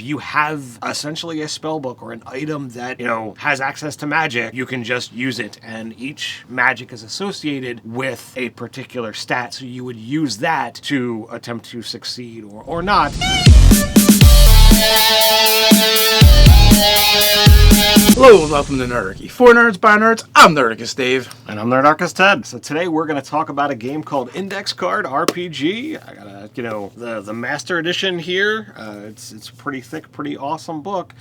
you have essentially a spell book or an item that, has access to magic, you can just use it. And each magic is associated with a particular stat. So you would use that to attempt to succeed or not. Hello and welcome to Nerdarchy. For nerds, by nerds, I'm Nerdarchy Dave. And I'm Nerdarchy Ted. So today we're going to talk about a game called Index Card RPG. I got the Master Edition here. It's a pretty thick, pretty awesome book.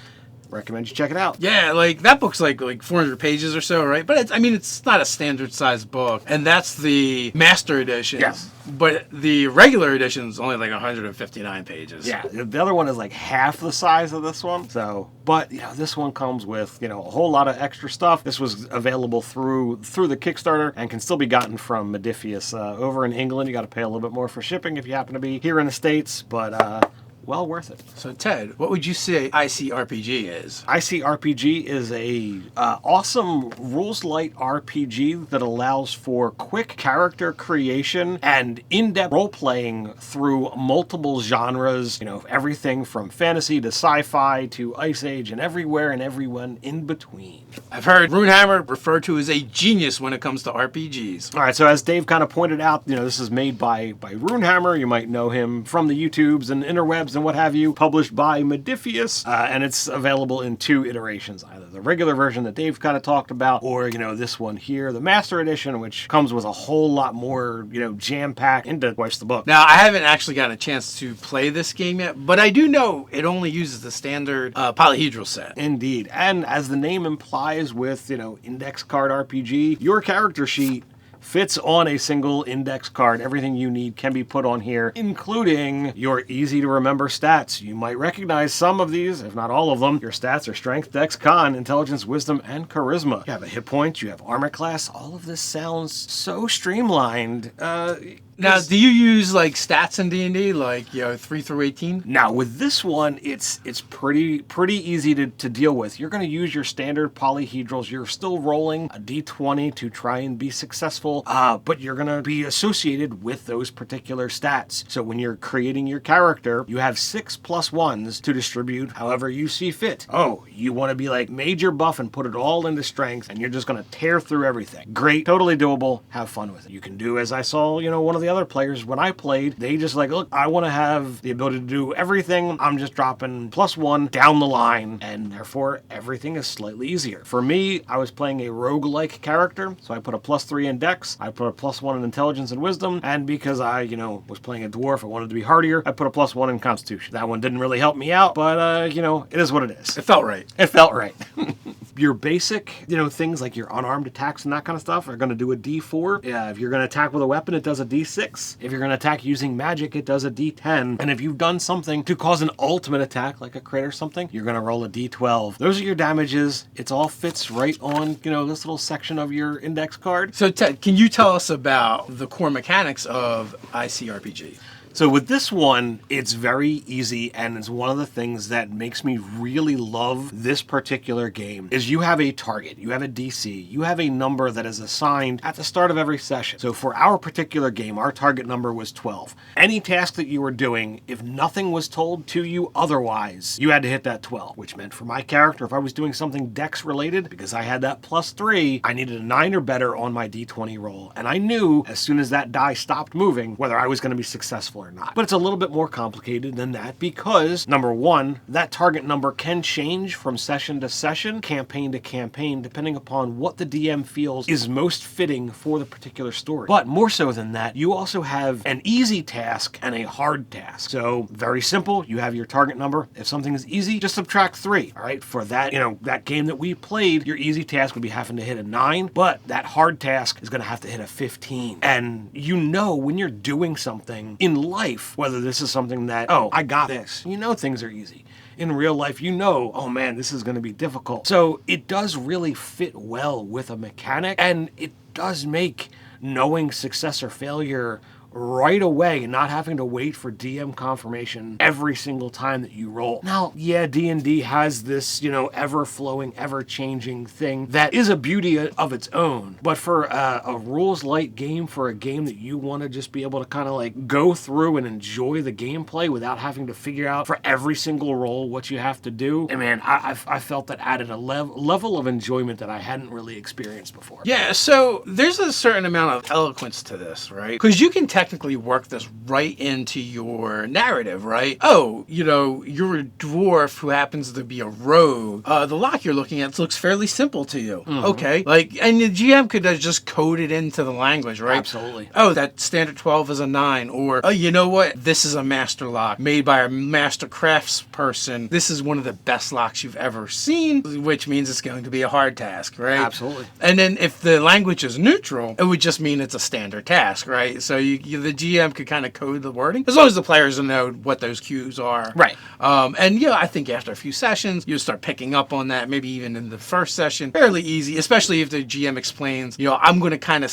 Recommend you check it out. Yeah, that book's like 400 pages or so, right? But it's not a standard sized book. And that's the Master Edition. Yes. But the regular edition is only 159 pages. Yeah, the other one is half the size of this one. So, but this one comes with a whole lot of extra stuff. This was available through the Kickstarter and can still be gotten from Modifius. Over in England, you got to pay a little bit more for shipping if you happen to be here in the States, but well worth it. So Ted, what would you say ICRPG is? ICRPG is a awesome rules-light RPG that allows for quick character creation and in-depth role-playing through multiple genres. Everything from fantasy to sci-fi to Ice Age and everywhere and everyone in between. I've heard Runehammer referred to as a genius when it comes to RPGs. All right, so as Dave kind of pointed out, this is made by Runehammer. You might know him from the YouTubes and interwebs and what have you, published by Modifius, and it's available in 2 iterations, either the regular version that Dave kind of talked about, or this one here, the Master Edition, which comes with a whole lot more, jam-packed into twice the book. Now, I haven't actually gotten a chance to play this game yet, but I do know it only uses the standard polyhedral set. Indeed, and as the name implies with, Index Card RPG, your character sheet fits on a single index card. Everything you need can be put on here, including your easy-to-remember stats. You might recognize some of these, if not all of them. Your stats are Strength, Dex, Con, Intelligence, Wisdom, and Charisma. You have a hit point, you have armor class. All of this sounds so streamlined. Now, do you use stats in D&D, 3 through 18? Now, with this one, it's pretty easy to deal with. You're going to use your standard polyhedrals. You're still rolling a d20 to try and be successful, but you're going to be associated with those particular stats. So when you're creating your character, you have 6 +1s to distribute however you see fit. Oh, you want to be major buff and put it all into strength, and you're just going to tear through everything. Great, totally doable. Have fun with it. You can do, as I saw, one of the other players when I played, they just look, I want to have the ability to do everything. I'm just dropping +1 down the line, and therefore everything is slightly easier. For me, I was playing a roguelike character, so I put a +3 in Dex, I put a +1 in Intelligence and Wisdom, and because I, was playing a dwarf, I wanted to be hardier, I put a +1 in Constitution. That one didn't really help me out, but it is what it is. It felt right. It felt right. Your basic, things like your unarmed attacks and that kind of stuff are going to do a D4. If you're going to attack with a weapon, it does a D6. If you're going to attack using magic, it does a D10. And if you've done something to cause an ultimate attack, like a crit or something, you're going to roll a D12. Those are your damages. It all fits right on, this little section of your index card. So, Ted, can you tell us about the core mechanics of ICRPG? So with this one, it's very easy, and it's one of the things that makes me really love this particular game, is you have a target, you have a DC, you have a number that is assigned at the start of every session. So for our particular game, our target number was 12. Any task that you were doing, if nothing was told to you otherwise, you had to hit that 12, which meant for my character, if I was doing something Dex related, because I had that +3, I needed a 9 or better on my D20 roll. And I knew as soon as that die stopped moving, whether I was going to be successful or not. But it's a little bit more complicated than that because, number one, that target number can change from session to session, campaign to campaign, depending upon what the DM feels is most fitting for the particular story. But more so than that, you also have an easy task and a hard task. So, very simple, you have your target number. If something is easy, just subtract 3. All right, for that, that game that we played, your easy task would be having to hit a 9, but that hard task is going to have to hit a 15. And when you're doing something in life, whether this is something that, I got this. Things are easy. In real life, oh man, this is going to be difficult. So it does really fit well with a mechanic, and it does make knowing success or failure right away and not having to wait for DM confirmation every single time that you roll. Now, yeah, D&D has this, ever-flowing, ever-changing thing that is a beauty of its own. But for a rules-light game, for a game that you want to just be able to kind of like go through and enjoy the gameplay without having to figure out for every single roll what you have to do, and man, I felt that added a level of enjoyment that I hadn't really experienced before. Yeah, so there's a certain amount of eloquence to this, right? Because you can technically work this right into your narrative, right? Oh, you're a dwarf who happens to be a rogue. The lock you're looking at looks fairly simple to you. Mm-hmm. Okay. And the GM could have just coded into the language, right? Absolutely. Oh, that standard 12 is a 9. Or, oh, you know what? This is a master lock made by a master crafts person. This is one of the best locks you've ever seen, which means it's going to be a hard task, right? Absolutely. And then if the language is neutral, it would just mean it's a standard task, right? So the GM could kind of code the wording, as long as the players know what those cues are. Right. I think after a few sessions, you'll start picking up on that, maybe even in the first session. Fairly easy, especially if the GM explains, I'm going to kind of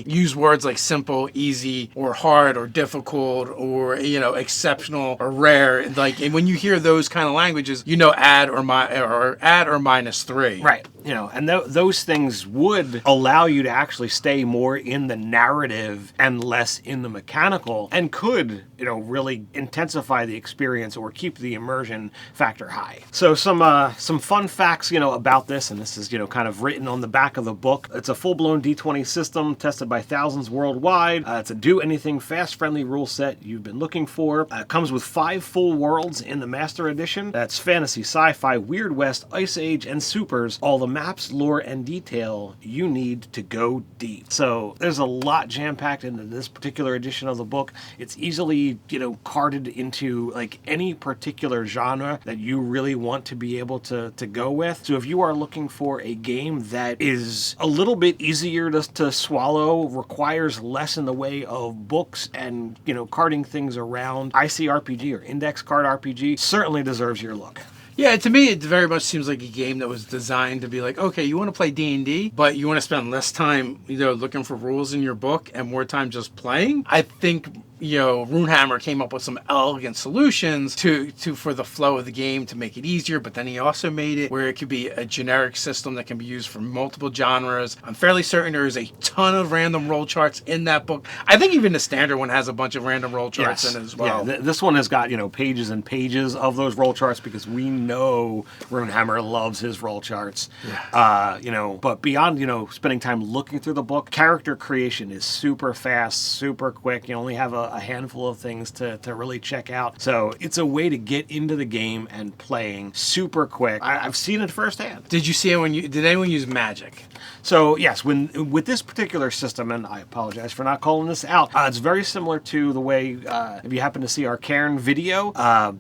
use words like simple, easy, or hard, or difficult, or, exceptional, or rare. And when you hear those kind of languages, add or -3. Right. And those things would allow you to actually stay more in the narrative and less in the mechanical, and could, really intensify the experience or keep the immersion factor high. So some fun facts, about this, and this is, kind of written on the back of the book. It's a full-blown D20 system tested by thousands worldwide. It's a do-anything, fast-friendly rule set you've been looking for. It comes with 5 full worlds in the Master Edition. That's fantasy, sci-fi, Weird West, Ice Age, and supers. All the maps, lore, and detail you need to go deep. So there's a lot jam-packed into this particular edition of the book. It's easily, carded into like any particular genre that you really want to be able to go with. So if you are looking for a game that is a little bit easier to swallow, requires less in the way of books and, carding things around, ICRPG or Index Card RPG certainly deserves your look. Yeah, to me, it very much seems like a game that was designed to be like, okay, you want to play D&D, but you want to spend less time, looking for rules in your book and more time just playing. I think Runehammer came up with some elegant solutions for the flow of the game to make it easier, but then he also made it where it could be a generic system that can be used for multiple genres. I'm fairly certain there is a ton of random roll charts in that book. I think even the standard one has a bunch of random roll charts in it as well. Yeah, this one has got, pages and pages of those roll charts because we know Runehammer loves his roll charts. Yeah. But beyond, spending time looking through the book, character creation is super fast, super quick. You only have a handful of things to really check out. So it's a way to get into the game and playing super quick. I've seen it firsthand. Did you see it did anyone use magic? So yes, with this particular system, and I apologize for not calling this out, it's very similar to the way, if you happen to see our Cairn video,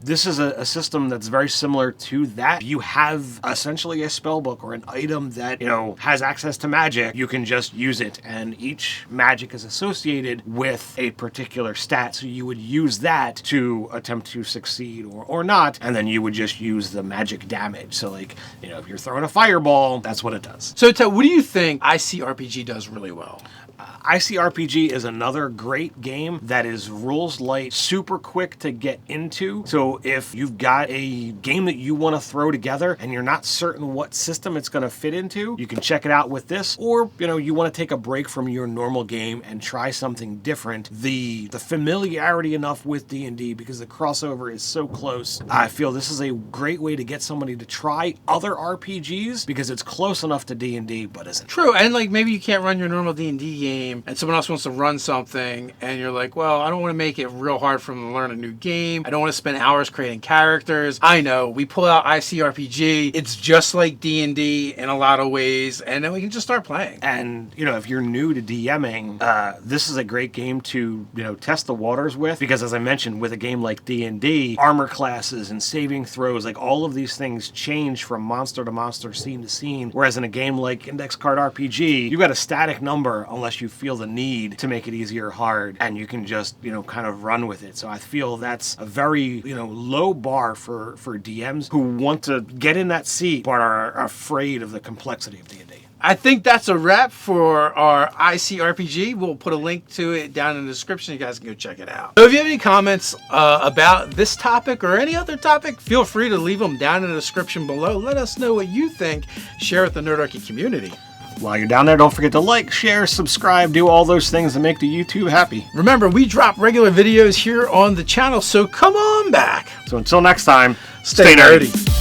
this is a system that's very similar to that. You have essentially a spell book or an item that, has access to magic. You can just use it, and each magic is associated with a particular stat, so you would use that to attempt to succeed or not, and then you would just use the magic damage. So if you're throwing a fireball, that's what it does. So what do you think ICRPG does really well? ICRPG is another great game that is rules light, super quick to get into. So if you've got a game that you want to throw together and you're not certain what system it's going to fit into, you can check it out with this. Or, you want to take a break from your normal game and try something different. The familiarity enough with D&D, because the crossover is so close, I feel this is a great way to get somebody to try other RPGs because it's close enough to D&D but isn't. True, and maybe you can't run your normal D&D game and someone else wants to run something and you're like, well, I don't want to make it real hard for them to learn a new game. I don't want to spend hours creating characters. I know, we pull out ICRPG. It's just like D&D in a lot of ways, and then we can just start playing. And, if you're new to DMing, this is a great game to, test the waters with, because as I mentioned, with a game like D&D, armor classes and saving throws, all of these things change from monster to monster, scene to scene, whereas in a game like Index Card RPG, you got a static number unless you feel the need to make it easy or hard, and you can just, kind of run with it. So I feel that's a very, low bar for DMs who want to get in that seat but are afraid of the complexity of D&D. I think that's a wrap for our ICRPG. We'll put a link to it down in the description. You guys can go check it out. So if you have any comments about this topic or any other topic, feel free to leave them down in the description below. Let us know what you think. Share with the Nerdarchy community. While you're down there, don't forget to like, share, subscribe, do all those things that make the YouTube happy. Remember, we drop regular videos here on the channel, so come on back. So until next time, Stay nerdy.